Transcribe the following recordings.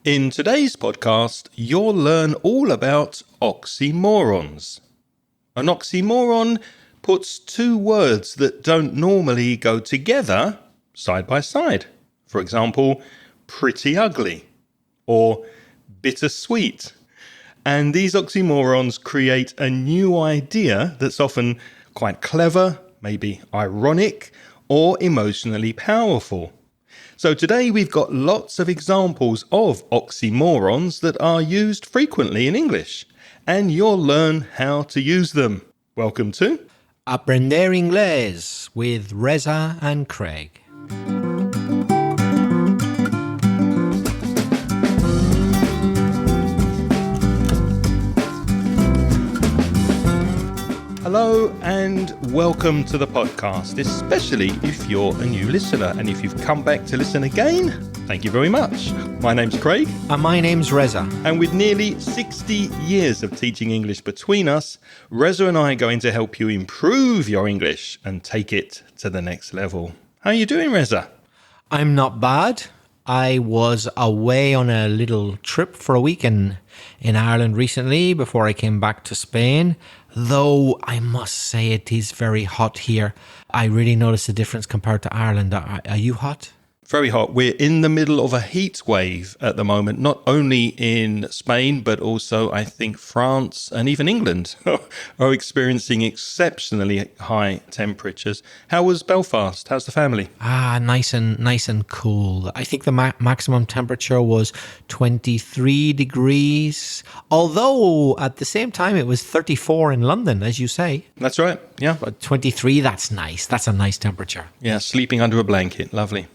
In today's podcast, you'll learn all about oxymorons. An oxymoron puts two words that don't normally go together side by side. For example, pretty ugly or bittersweet. And these oxymorons create a new idea that's often quite clever, maybe ironic, or emotionally powerful. So today we've got lots of examples of oxymorons that are used frequently in English, and you'll learn how to use them. Welcome to Aprender Inglés with Reza and Craig. Hello and welcome to the podcast, especially if you're a new listener. And if you've come back to listen again, thank you very much. My name's Craig. And my name's Reza. And with nearly 60 years of teaching English between us, Reza and I are going to help you improve your English and take it to the next level. How are you doing, Reza? I'm not bad. I was away on a little trip for a week in Ireland recently before I came back to Spain. Though I must say it is very hot here. I really notice the difference compared to Ireland. Are you hot? Very hot. We're in the middle of a heat wave at the moment, not only in Spain, but also I think France and even England are experiencing exceptionally high temperatures. How was Belfast? How's the family? Nice and cool. I think the maximum temperature was 23 degrees, although at the same time it was 34 in London, as you say. That's right, yeah. But 23, that's nice. That's a nice temperature. Yeah, sleeping under a blanket. Lovely.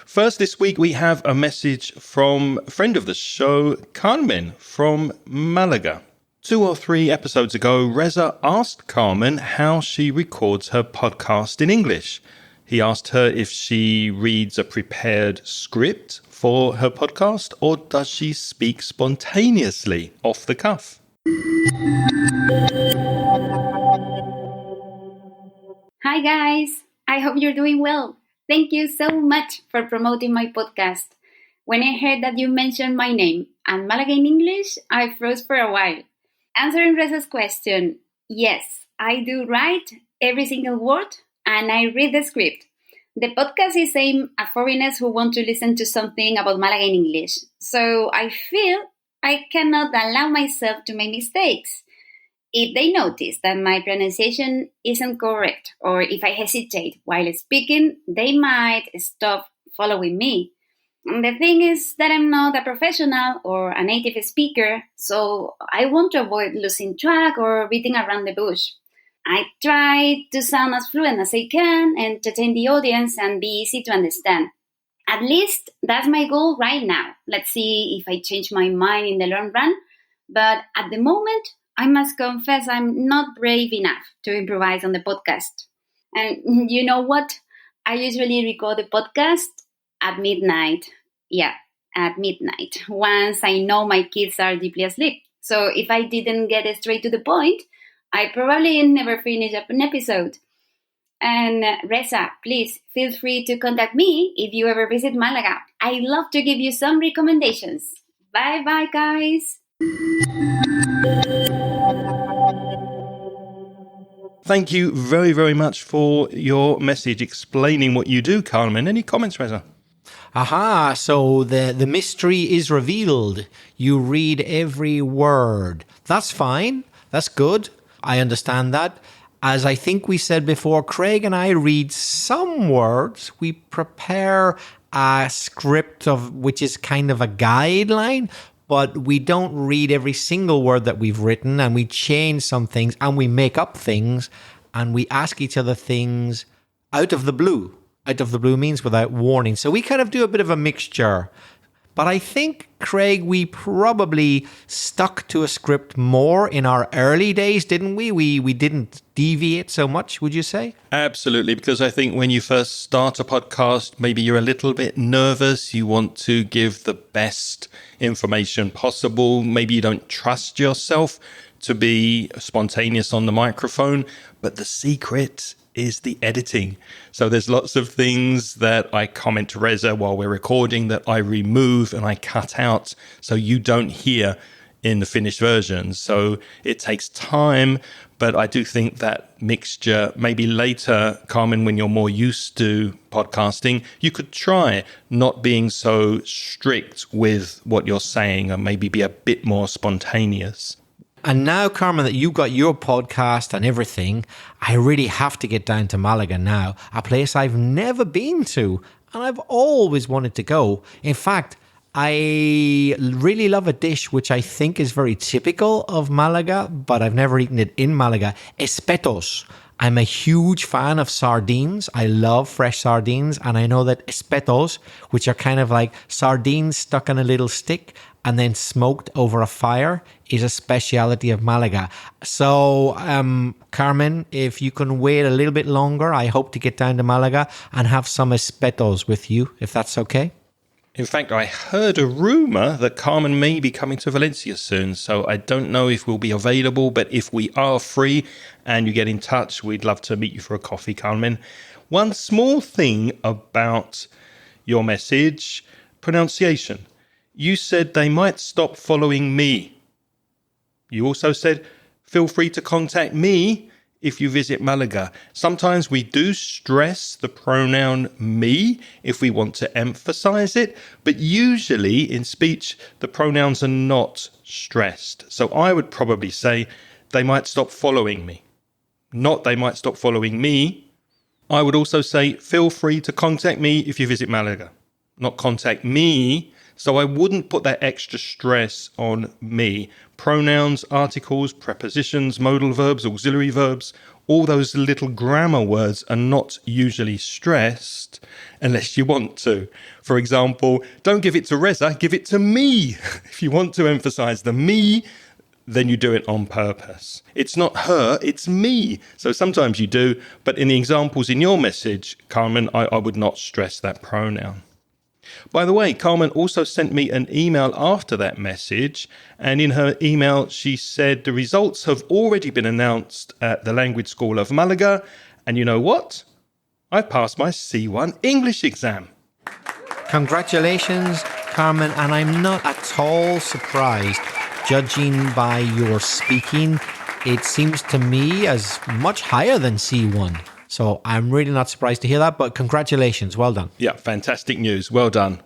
First this week, we have a message from a friend of the show, Carmen from Malaga. 2 or 3 episodes ago, Reza asked Carmen how she records her podcast in English. He asked her if she reads a prepared script for her podcast or does she speak spontaneously off the cuff? Hi guys, I hope you're doing well. Thank you so much for promoting my podcast. When I heard that you mentioned my name and Malaga in English, I froze for a while. Answering Reza's question, yes, I do write every single word and I read the script. The podcast is aimed at foreigners who want to listen to something about Malaga in English. So I feel I cannot allow myself to make mistakes. If they notice that my pronunciation isn't correct, or if I hesitate while speaking, they might stop following me. And the thing is that I'm not a professional or a native speaker, so I want to avoid losing track or beating around the bush. I try to sound as fluent as I can, entertain the audience, and be easy to understand. At least that's my goal right now. Let's see if I change my mind in the long run. But at the moment, I must confess I'm not brave enough to improvise on the podcast. And you know what? I usually record the podcast at midnight. Yeah, at midnight, once I know my kids are deeply asleep. So if I didn't get straight to the point, I probably never finish up an episode. And Reza, please feel free to contact me if you ever visit Malaga. I'd love to give you some recommendations. Bye-bye, guys. Thank you very, very much for your message explaining what you do, Carmen. Any comments, Reza? Aha, so the mystery is revealed. You read every word. That's fine. That's good. I understand that. As I think we said before, Craig and I read some words. We prepare a script of which is kind of a guideline, but we don't read every single word that we've written, and we change some things and we make up things and we ask each other things out of the blue. Out of the blue means without warning. So we kind of do a bit of a mixture. But I think, Craig, we probably stuck to a script more in our early days, didn't we? We didn't deviate so much, would you say? Absolutely, because I think when you first start a podcast, maybe you're a little bit nervous. You want to give the best information possible. Maybe you don't trust yourself to be spontaneous on the microphone. But the secret is the editing. So there's lots of things that I comment to Reza while we're recording that I remove and I cut out so you don't hear in the finished version. So it takes time, but I do think that mixture, maybe later, Carmen, when you're more used to podcasting, you could try not being so strict with what you're saying and maybe be a bit more spontaneous. And now, Carmen, that you've got your podcast and everything, I really have to get down to Malaga now, a place I've never been to and I've always wanted to go. In fact, I really love a dish which I think is very typical of Malaga, but I've never eaten it in Malaga. Espetos. I'm a huge fan of sardines. I love fresh sardines. And I know that espetos, which are kind of like sardines stuck on a little stick and then smoked over a fire, is a speciality of Malaga. So, Carmen, if you can wait a little bit longer, I hope to get down to Malaga and have some espetos with you, if that's okay. In fact, I heard a rumour that Carmen may be coming to Valencia soon, so I don't know if we'll be available, but if we are free and you get in touch, we'd love to meet you for a coffee, Carmen. One small thing about your message, pronunciation. You said they might stop following me. You also said, feel free to contact me if you visit Malaga. Sometimes we do stress the pronoun me if we want to emphasize it, but usually in speech, the pronouns are not stressed. So I would probably say they might stop following me, not they might stop following me. I would also say, feel free to contact me if you visit Malaga, not contact me. So I wouldn't put that extra stress on me. Pronouns, articles, prepositions, modal verbs, auxiliary verbs, all those little grammar words are not usually stressed unless you want to. For example, don't give it to Reza, give it to me. If you want to emphasize the me, then you do it on purpose. It's not her, it's me. So sometimes you do, but in the examples in your message, Carmen, I would not stress that pronoun. By the way, Carmen also sent me an email after that message, and in her email she said the results have already been announced at the Language School of Malaga, and you know what? I passed my C1 English exam. Congratulations, Carmen, and I'm not at all surprised. Judging by your speaking, it seems to me as much higher than C1. So I'm really not surprised to hear that, but congratulations. Well done. Yeah, fantastic news. Well done.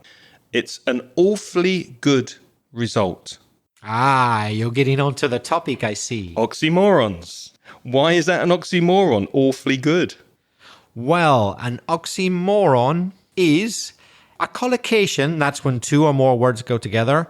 It's an awfully good result. Ah, you're getting on to the topic, I see. Oxymorons. Why is that an oxymoron? Awfully good. Well, an oxymoron is a collocation, that's when two or more words go together,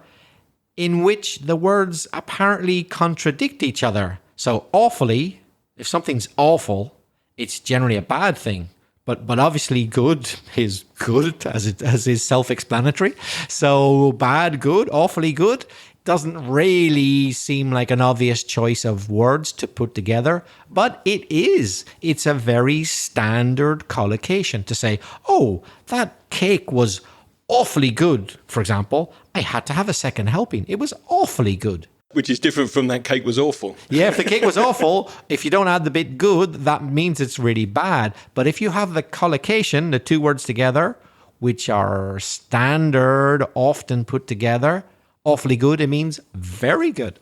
in which the words apparently contradict each other. So awfully, if something's awful, it's generally a bad thing. But obviously good is good, as is self-explanatory. So bad, good, awfully good doesn't really seem like an obvious choice of words to put together, but it is. It's a very standard collocation to say, oh, that cake was awfully good, for example. I had to have a second helping. It was awfully good. Which is different from that cake was awful. Yeah, if the cake was awful, if you don't add the bit good, that means it's really bad. But if you have the collocation, the two words together, which are standard, often put together, awfully good, it means very good.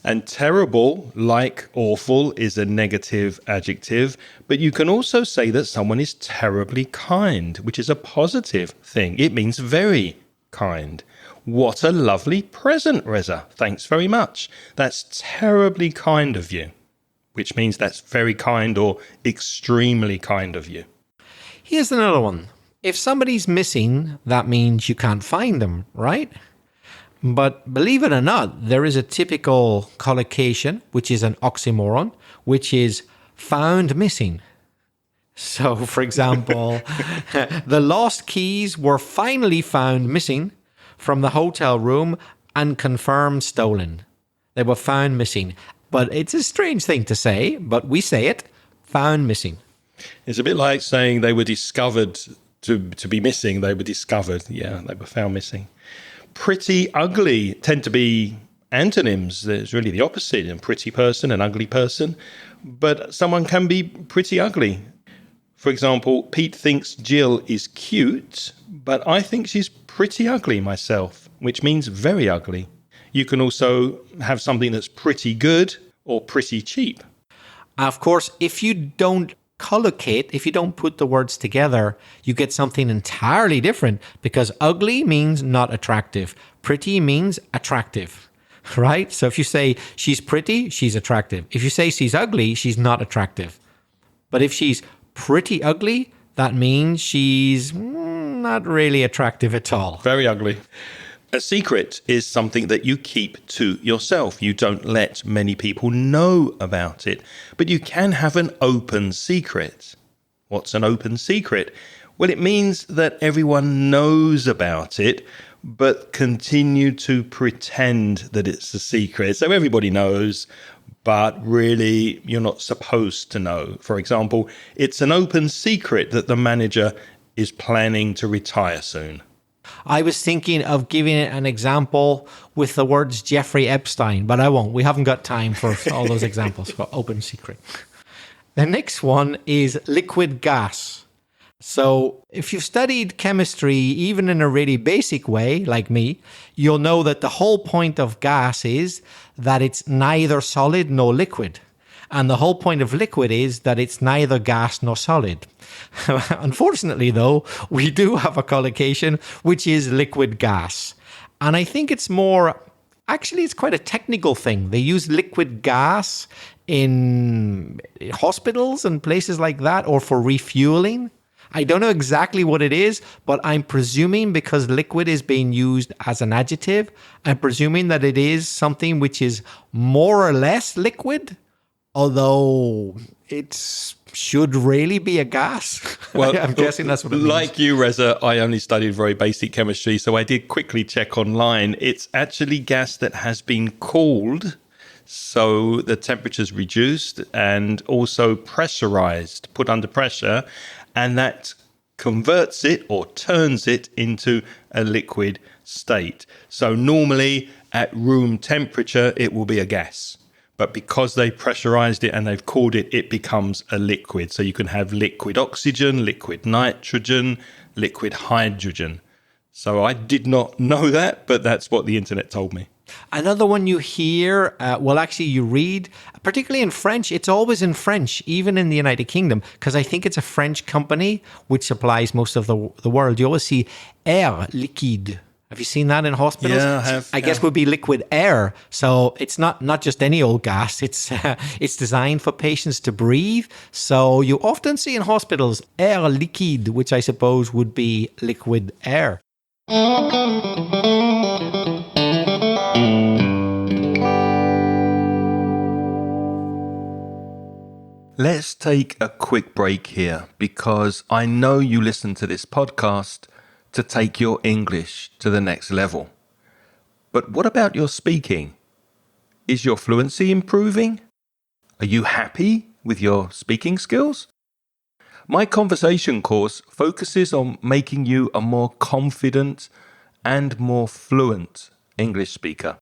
And terrible, like awful, is a negative adjective, but you can also say that someone is terribly kind, which is a positive thing. It means very kind. What a lovely present, Reza. Thanks very much. That's terribly kind of you, which means that's very kind or extremely kind of you. Here's another one. If somebody's missing, that means you can't find them, right? But believe it or not, there is a typical collocation, which is an oxymoron, which is found missing. So, for example, the lost keys were finally found missing from the hotel room and confirmed stolen. They were found missing. But it's a strange thing to say, but we say it, found missing. It's a bit like saying they were discovered to be missing. They were discovered. Yeah, they were found missing. Pretty ugly tend to be antonyms. There's really the opposite, a pretty person, an ugly person. But someone can be pretty ugly. For example, Pete thinks Jill is cute, but I think she's pretty ugly myself, which means very ugly. You can also have something that's pretty good or pretty cheap. Of course, if you don't collocate, if you don't put the words together, you get something entirely different because ugly means not attractive. Pretty means attractive, right? So if you say she's pretty, she's attractive. If you say she's ugly, she's not attractive. But if she's pretty ugly, that means she's not really attractive at all. Very ugly. A secret is something that you keep to yourself. You don't let many people know about it, but you can have an open secret. What's an open secret? Well, it means that everyone knows about it, but continue to pretend that it's a secret. So everybody knows, but really you're not supposed to know. For example, it's an open secret that the manager is planning to retire soon. I was thinking of giving it an example with the words Jeffrey Epstein, but I won't. We haven't got time for all those examples for open secret. The next one is liquid gas. So if you've studied chemistry, even in a really basic way, like me, you'll know that the whole point of gas is that it's neither solid nor liquid. And the whole point of liquid is that it's neither gas nor solid. Unfortunately, though, we do have a collocation, which is liquid gas. And I think it's it's quite a technical thing. They use liquid gas in hospitals and places like that, or for refueling. I don't know exactly what it is, but I'm presuming because liquid is being used as an adjective, I'm presuming that it is something which is more or less liquid. Although it should really be a gas. Well, I'm guessing that's what it means. Like you, Reza, I only studied very basic chemistry, so I did quickly check online. It's actually gas that has been cooled, so the temperature's reduced, and also pressurized, put under pressure, and that converts it or turns it into a liquid state. So normally at room temperature, it will be a gas. But because they pressurized it and they've cooled it, it becomes a liquid. So you can have liquid oxygen, liquid nitrogen, liquid hydrogen. So I did not know that, but that's what the internet told me. Another one you hear, you read, particularly in French, it's always in French, even in the United Kingdom, because I think it's a French company which supplies most of the world. You always see air liquide. Have you seen that in hospitals? Yeah, I have. I guess would be liquid air. So it's not just any old gas. It's designed for patients to breathe. So you often see in hospitals air liquide, which I suppose would be liquid air. Let's take a quick break here because I know you listen to this podcast to take your English to the next level. But what about your speaking? Is your fluency improving? Are you happy with your speaking skills? My conversation course focuses on making you a more confident and more fluent English speaker.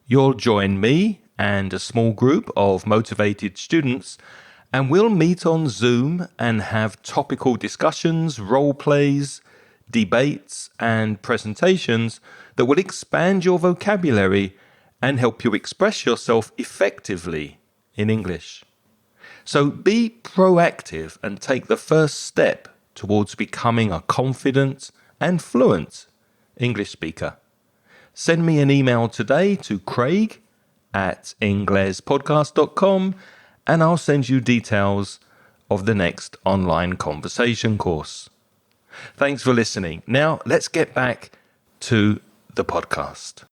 You'll join me and a small group of motivated students, and we'll meet on Zoom and have topical discussions, role plays, debates and presentations that will expand your vocabulary and help you express yourself effectively in English. So be proactive and take the first step towards becoming a confident and fluent English speaker. Send me an email today to craig@inglespodcast.com and I'll send you details of the next online conversation course. Thanks for listening. Now, let's get back to the podcast.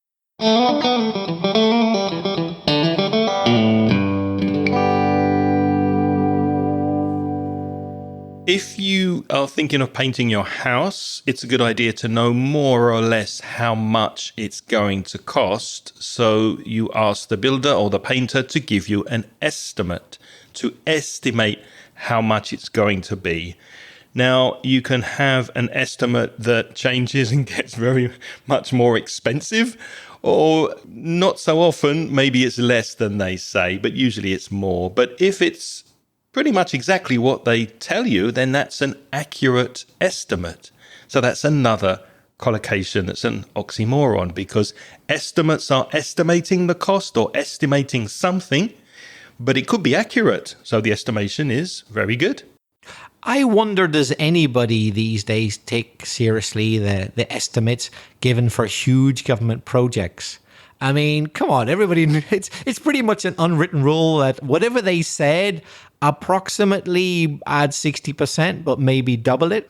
If you are thinking of painting your house, it's a good idea to know more or less how much it's going to cost. So you ask the builder or the painter to give you an estimate, to estimate how much it's going to be. Now, you can have an estimate that changes and gets very much more expensive, or not so often, maybe it's less than they say, but usually it's more. But if it's pretty much exactly what they tell you, then that's an accurate estimate. So that's another collocation that's an oxymoron, because estimates are estimating the cost or estimating something, but it could be accurate. So the estimation is very good. I wonder, does anybody these days take seriously the estimates given for huge government projects? I mean, come on, everybody, it's pretty much an unwritten rule that whatever they said, approximately add 60%, but maybe double it.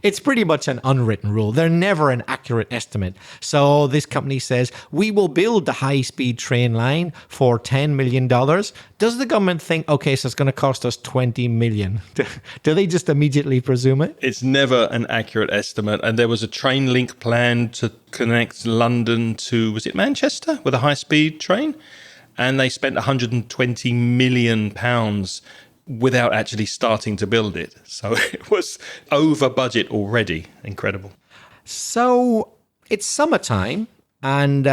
It's pretty much an unwritten rule. They're never an accurate estimate. So this company says, we will build the high-speed train line for $10 million. Does the government think, okay, so it's going to cost us $20 million? Do they just immediately presume it? It's never an accurate estimate. And there was a train link planned to connect London to, was it Manchester, with a high-speed train? And they spent £120 million without actually starting to build it. So it was over budget already. Incredible. So it's summertime, and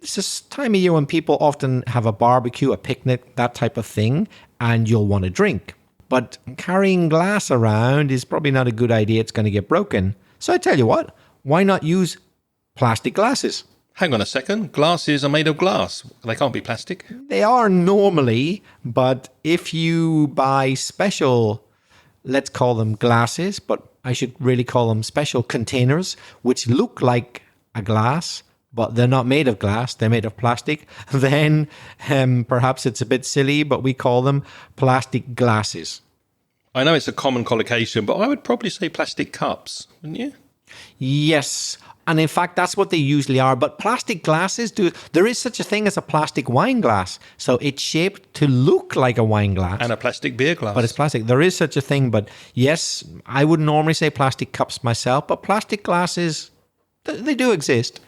it's this time of year when people often have a barbecue, a picnic, that type of thing, and you'll want to drink. But carrying glass around is probably not a good idea. It's going to get broken. So I tell you what, why not use plastic glasses? Hang on a second. Glasses are made of glass. They can't be plastic. They are normally, but if you buy special, let's call them glasses, but I should really call them special containers, which look like a glass, but they're not made of glass, they're made of plastic, then perhaps it's a bit silly, but we call them plastic glasses. I know it's a common collocation, but I would probably say plastic cups, wouldn't you? Yes. And in fact, that's what they usually are. But plastic glasses there is such a thing as a plastic wine glass. So it's shaped to look like a wine glass. And a plastic beer glass. But it's plastic. There is such a thing. But yes, I would normally say plastic cups myself. But plastic glasses, they do exist.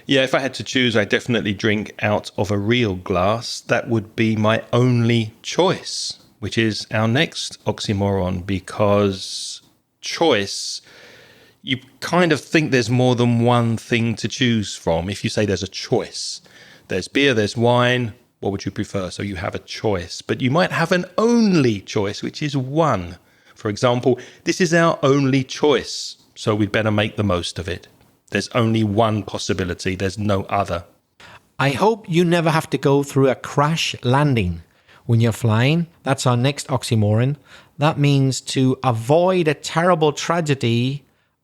Yeah, if I had to choose, I definitely drink out of a real glass. That would be my only choice, which is our next oxymoron, because choice, you kind of think there's more than one thing to choose from. If you say there's a choice, there's beer, there's wine, what would you prefer? So you have a choice, but you might have an only choice, which is one. For example, this is our only choice, so we'd better make the most of it. There's only one possibility, there's no other. I hope you never have to go through a crash landing when you're flying. That's our next oxymoron. That means to avoid a terrible tragedy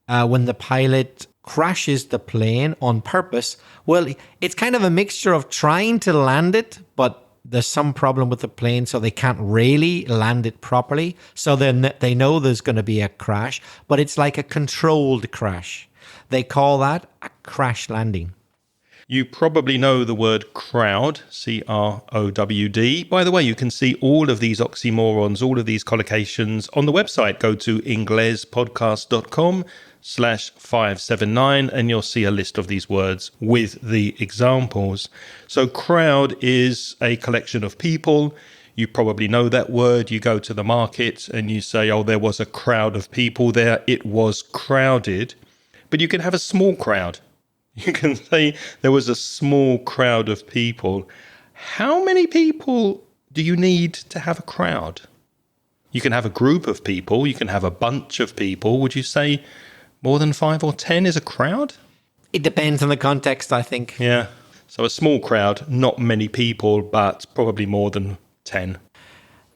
when the pilot crashes the plane on purpose. Well, it's kind of a mixture of trying to land it, but there's some problem with the plane, so they can't really land it properly. So then they know there's going to be a crash, but it's like a controlled crash. They call that a crash landing. You probably know the word crowd, C-R-O-W-D. By the way, you can see all of these oxymorons, all of these collocations on the website. Go to inglespodcast.com/579 and you'll see a list of these words with the examples. So crowd is a collection of people. You probably know that word. You go to the market and you say, oh, there was a crowd of people there. It was crowded. But you can have a small crowd. You can say there was a small crowd of people. How many people do you need to have a crowd? You can have a group of people. You can have a bunch of people. Would you say more than 5 or 10 is a crowd? It depends on the context, I think. Yeah. So a small crowd, not many people, but probably more than 10.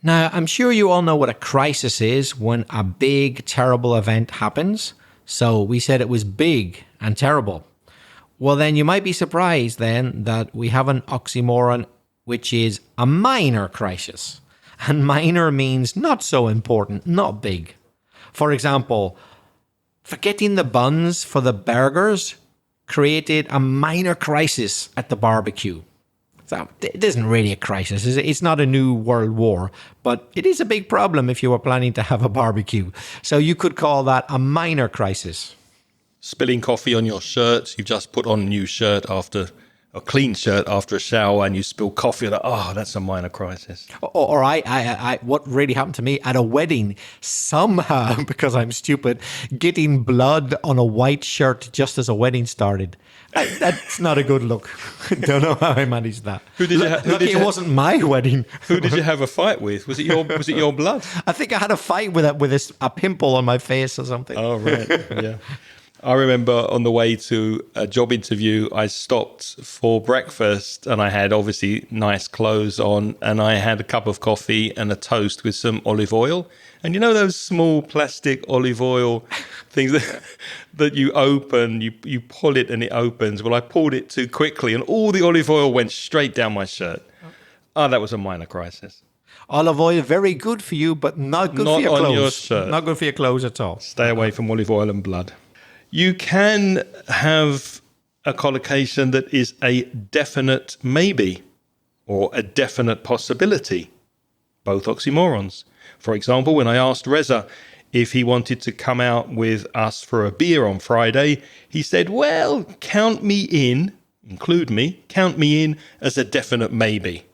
Now, I'm sure you all know what a crisis is when a big, terrible event happens. So we said it was big and terrible. Well, then you might be surprised then that we have an oxymoron, which is a minor crisis. And minor means not so important, not big. For example, forgetting the buns for the burgers created a minor crisis at the barbecue. So it isn't really a crisis. It's not a new world war, but it is a big problem if you were planning to have a barbecue. So you could call that a minor crisis. Spilling coffee on your shirt. You've just put on a new shirt after a clean shirt after a shower and you spill coffee, like, oh, that's a minor crisis. Or I, what really happened to me at a wedding, somehow, because I'm stupid, getting blood on a white shirt just as a wedding started. That's not a good look. Don't know how I managed that. Lucky it wasn't my wedding. Who did you have a fight with? Was it your blood? I think I had a fight with a pimple on my face or something. Oh, right. Yeah. I remember on the way to a job interview, I stopped for breakfast and I had obviously nice clothes on and I had a cup of coffee and a toast with some olive oil. And you know those small plastic olive oil things that you open, you pull it and it opens? Well, I pulled it too quickly and all the olive oil went straight down my shirt. Oh, that was a minor crisis. Olive oil, very good for you, but not good for your clothes. Not on your shirt. Not good for your clothes at all. Stay away from olive oil and blood. You can have a collocation that is a definite maybe or a definite possibility, both oxymorons. For example, when I asked Reza if he wanted to come out with us for a beer on Friday, he said, well, count me in as a definite maybe,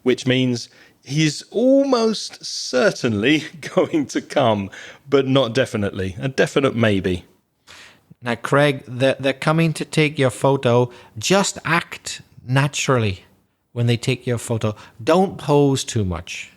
which means he's almost certainly going to come, but not definitely, a definite maybe. Now, Craig, they're coming to take your photo. Just act naturally when they take your photo. Don't pose too much.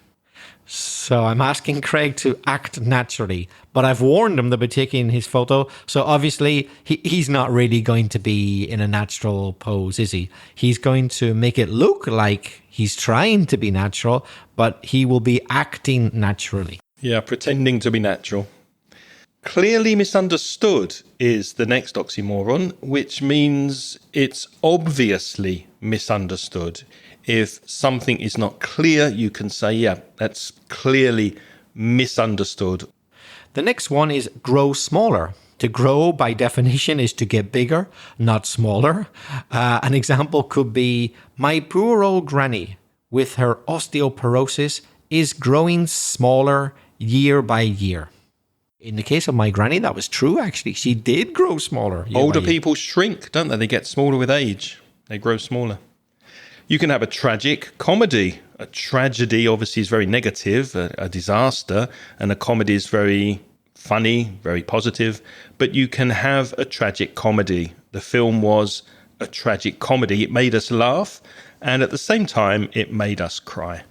So I'm asking Craig to act naturally, but I've warned him they'll be taking his photo. So obviously he's not really going to be in a natural pose, is he? He's going to make it look like he's trying to be natural, but he will be acting naturally. Yeah, pretending to be natural. Clearly misunderstood is the next oxymoron, which means it's obviously misunderstood. If something is not clear, you can say, yeah, that's clearly misunderstood. The next one is grow smaller. To grow, by definition, is to get bigger, not smaller. An example could be, my poor old granny, with her osteoporosis, is growing smaller year by year. In the case of my granny, that was true, actually. She did grow smaller. Older people shrink, don't they? They get smaller with age. They grow smaller. You can have a tragic comedy. A tragedy obviously is very negative, a disaster, and a comedy is very funny, very positive. But you can have a tragic comedy. The film was a tragic comedy. It made us laugh, and at the same time, it made us cry.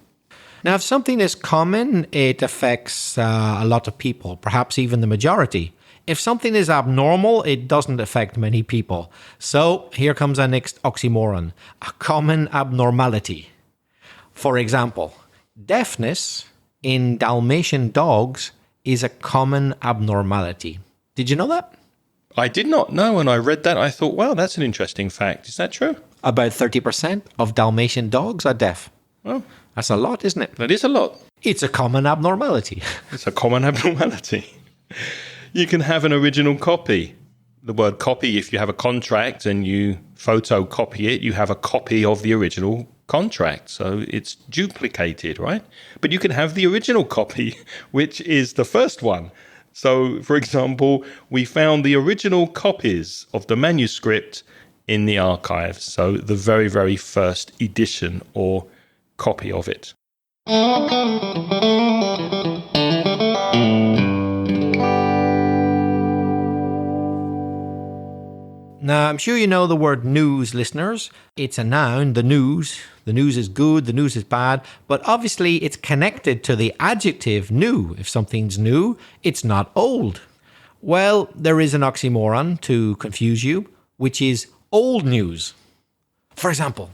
Now, if something is common, it affects a lot of people, perhaps even the majority. If something is abnormal, it doesn't affect many people. So here comes our next oxymoron, a common abnormality. For example, deafness in Dalmatian dogs is a common abnormality. Did you know that? I did not know. When I read that, I thought, wow, that's an interesting fact. Is that true? About 30% of Dalmatian dogs are deaf. Well, that's a lot, isn't it? that is a lot. It's a common abnormality. It's a common abnormality. You can have an original copy. The word copy, if you have a contract and you photocopy it, you have a copy of the original contract. So it's duplicated, right? But you can have the original copy, which is the first one. So, for example, we found the original copies of the manuscript in the archives. So the very, very first edition or copy of it. Now, I'm sure you know the word news, listeners. It's a noun, the news. The news is good, the news is bad, but obviously it's connected to the adjective new. If something's new, it's not old. Well, there is an oxymoron to confuse you, which is old news. For example,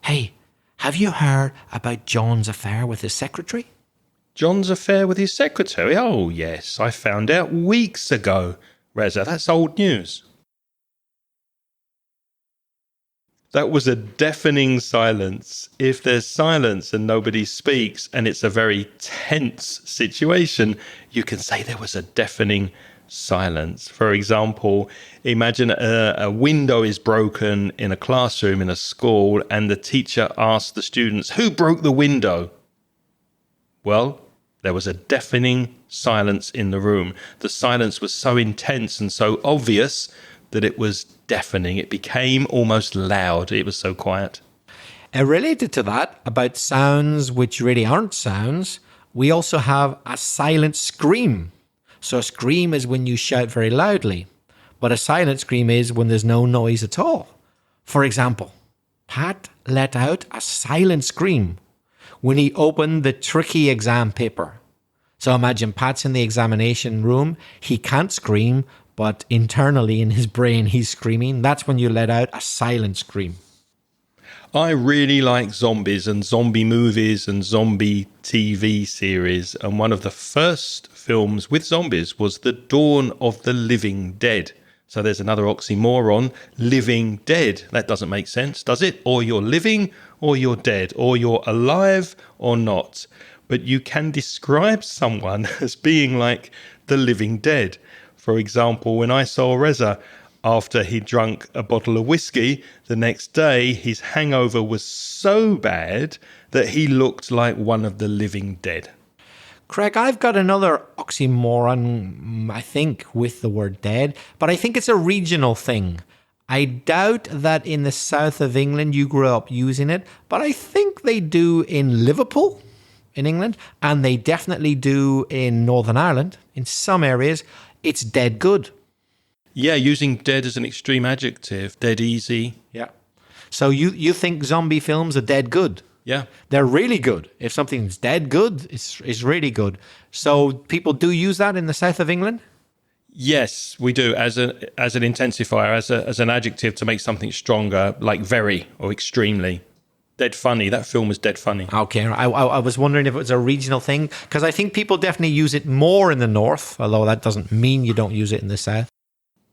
hey, have you heard about John's affair with his secretary? John's affair with his secretary? Oh, yes, I found out weeks ago. Reza, that's old news. That was a deafening silence. If there's silence and nobody speaks and it's a very tense situation, you can say there was a deafening silence. For example, imagine a window is broken in a classroom in a school and the teacher asks the students, who broke the window? Well, there was a deafening silence in the room. The silence was so intense and so obvious that it was deafening. It became almost loud. It was so quiet. Related to that, about sounds which really aren't sounds, we also have a silent scream. So a scream is when you shout very loudly, but a silent scream is when there's no noise at all. For example, Pat let out a silent scream when he opened the tricky exam paper. So imagine Pat's in the examination room. He can't scream, but internally in his brain, he's screaming. That's when you let out a silent scream. I really like zombies and zombie movies and zombie TV series. And one of the first films with zombies was The Dawn of the Living Dead. So there's another oxymoron, living dead. That doesn't make sense, does it? Or you're living or you're dead, or you're alive or not. But you can describe someone as being like the living dead. For example, when I saw Reza after he drunk a bottle of whiskey, the next day his hangover was so bad that he looked like one of the living dead. Craig, I've got another oxymoron, I think, with the word dead, but I think it's a regional thing. I doubt that in the south of England you grew up using it, but I think they do in Liverpool, in England, and they definitely do in Northern Ireland. In some areas, it's dead good. Yeah, using dead as an extreme adjective, dead easy. Yeah. So you think zombie films are dead good? Yeah. They're really good. If something's dead good, it's really good. So people do use that in the south of England? Yes, we do, as an intensifier, as an adjective to make something stronger, like very or extremely. Dead funny. That film was dead funny. Okay, I was wondering if it was a regional thing, because I think people definitely use it more in the north, although that doesn't mean you don't use it in the south.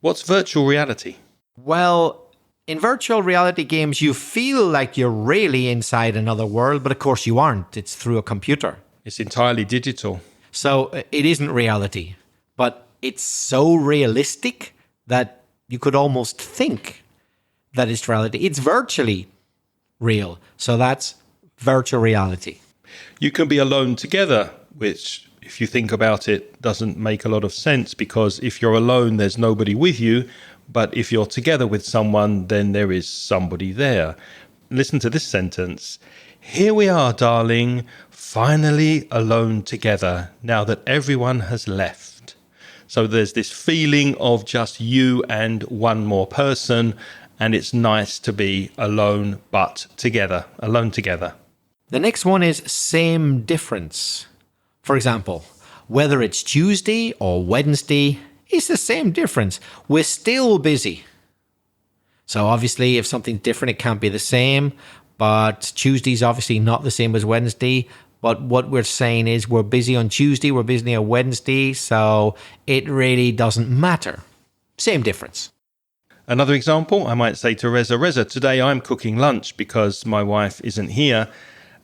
What's virtual reality? Well, in virtual reality games, you feel like you're really inside another world, but of course you aren't. It's through a computer. It's entirely digital. So it isn't reality, but it's so realistic that you could almost think that it's reality. It's virtually real. So that's virtual reality. You can be alone together, which, if you think about it, doesn't make a lot of sense, because if you're alone, there's nobody with you. But if you're together with someone, then there is somebody there. Listen to this sentence. Here we are, darling, finally alone together, now that everyone has left. So there's this feeling of just you and one more person, and it's nice to be alone, but together, alone together. The next one is same difference. For example, whether it's Tuesday or Wednesday, it's the same difference. We're still busy. So obviously, if something's different, it can't be the same. But Tuesday's obviously not the same as Wednesday. But what we're saying is we're busy on Tuesday, we're busy on Wednesday, so it really doesn't matter. Same difference. Another example, I might say to Reza, today I'm cooking lunch because my wife isn't here.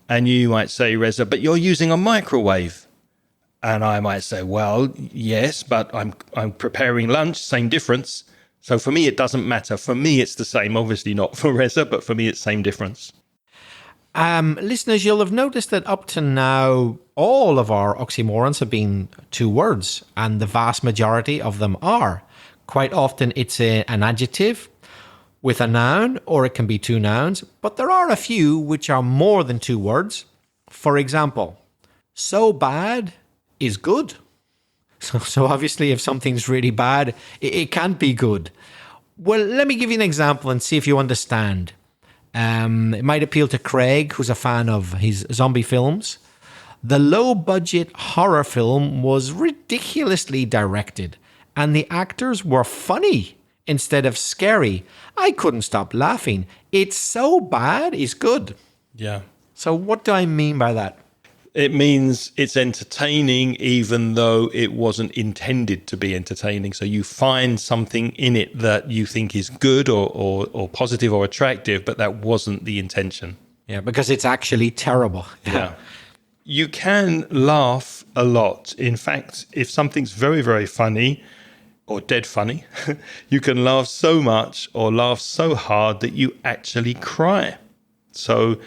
And you might say, Reza, but you're using a microwave. And I might say, well, yes, but I'm preparing lunch, same difference. So for me, it doesn't matter. For me, it's the same. Obviously not for Reza, but for me, it's same difference. Listeners, you'll have noticed that up to now, all of our oxymorons have been two words, and the vast majority of them are. Quite often, it's an adjective with a noun, or it can be two nouns, but there are a few which are more than two words. For example, so bad is good. So obviously, if something's really bad, it can't be good. Well, let me give you an example and see if you understand. It might appeal to Craig, who's a fan of his zombie films. The low-budget horror film was ridiculously directed, and the actors were funny instead of scary. I couldn't stop laughing. It's so bad, it's good. Yeah. So what do I mean by that? It means it's entertaining even though it wasn't intended to be entertaining. So you find something in it that you think is good or positive or attractive, but that wasn't the intention. Yeah, because it's actually terrible. Yeah. You can laugh a lot. In fact, if something's very, very funny or dead funny, you can laugh so much or laugh so hard that you actually cry. So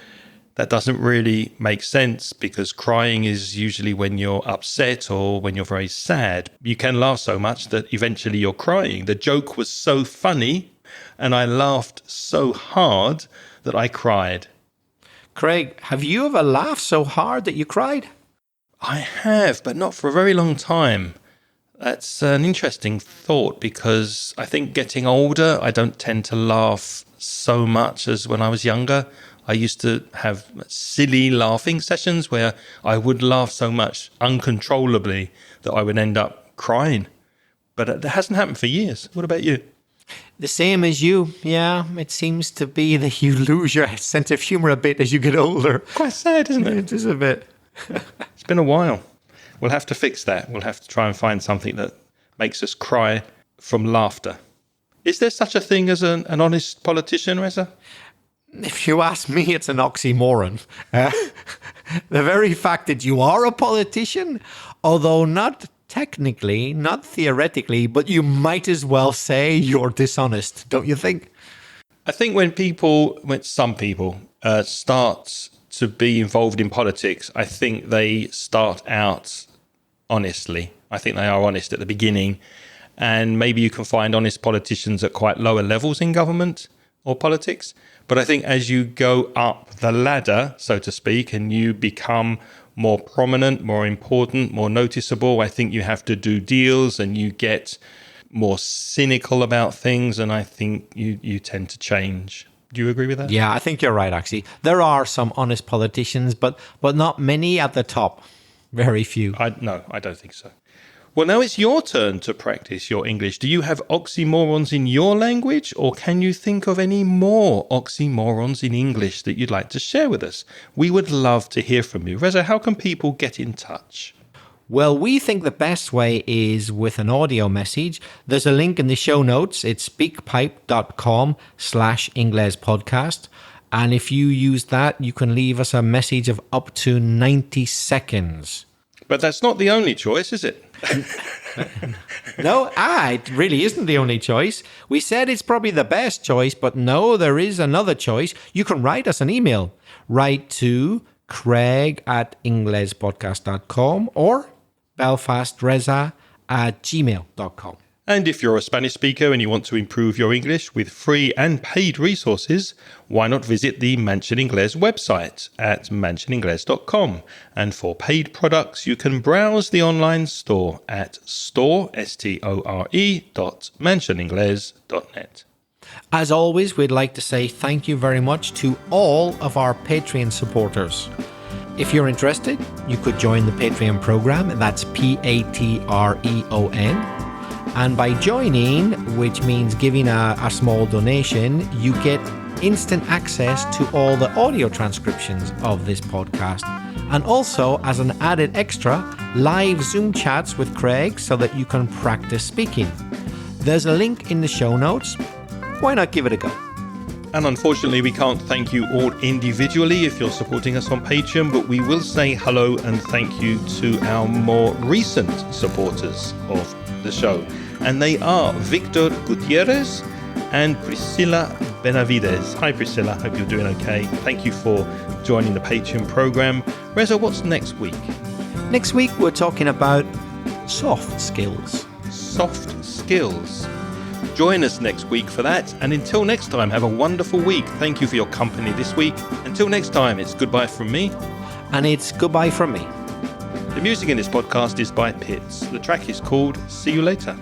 that doesn't really make sense because crying is usually when you're upset or when you're very sad. You can laugh so much that eventually you're crying. The joke was so funny and I laughed so hard that I cried. Craig, have you ever laughed so hard that you cried? I have, but not for a very long time. That's an interesting thought because I think getting older, I don't tend to laugh so much as when I was younger. I used to have silly laughing sessions where I would laugh so much uncontrollably that I would end up crying. But it hasn't happened for years. What about you? The same as you. Yeah, it seems to be that you lose your sense of humor a bit as you get older. Quite sad, isn't it? It is a bit. It's been a while. We'll have to fix that. We'll have to try and find something that makes us cry from laughter. Is there such a thing as an honest politician, Reza? If you ask me, it's an oxymoron. The very fact that you are a politician, although not technically, not theoretically, but you might as well say you're dishonest, don't you think? I think when some people start to be involved in politics, I think they start out honestly. I think they are honest at the beginning. And maybe you can find honest politicians at quite lower levels in government or politics. But I think as you go up the ladder, so to speak, and you become more prominent, more important, more noticeable, I think you have to do deals and you get more cynical about things. And I think you tend to change. Do you agree with that? Yeah, I think you're right, actually. There are some honest politicians, but not many at the top. Very few. No, I don't think so. Well, now it's your turn to practice your English. Do you have oxymorons in your language, or can you think of any more oxymorons in English that you'd like to share with us? We would love to hear from you. Reza, how can people get in touch? Well, we think the best way is with an audio message. There's a link in the show notes. It's speakpipe.com/inglespodcast. And if you use that, you can leave us a message of up to 90 seconds. But that's not the only choice, is it? No, it really isn't the only choice. We said it's probably the best choice, but no, there is another choice. You can write us an email. Write to craig@inglespodcast.com or belfastreza@gmail.com. And if you're a Spanish speaker and you want to improve your English with free and paid resources, why not visit the Mansion Inglés website at mansioningles.com. And for paid products, you can browse the online store at store.mansioningles.net. As always, we'd like to say thank you very much to all of our Patreon supporters. If you're interested, you could join the Patreon program. That's Patreon. And by joining, which means giving a small donation, you get instant access to all the audio transcriptions of this podcast. And also, as an added extra, live Zoom chats with Craig so that you can practice speaking. There's a link in the show notes. Why not give it a go? And unfortunately, we can't thank you all individually if you're supporting us on Patreon, but we will say hello and thank you to our more recent supporters of the show. And they are Victor Gutierrez and Priscilla Benavides. Hi, Priscilla. Hope you're doing okay. Thank you for joining the Patreon program. Reza, what's next week? Next week, we're talking about soft skills. Soft skills. Join us next week for that. And until next time, have a wonderful week. Thank you for your company this week. Until next time, it's goodbye from me. And it's goodbye from me. The music in this podcast is by Pitts. The track is called See You Later.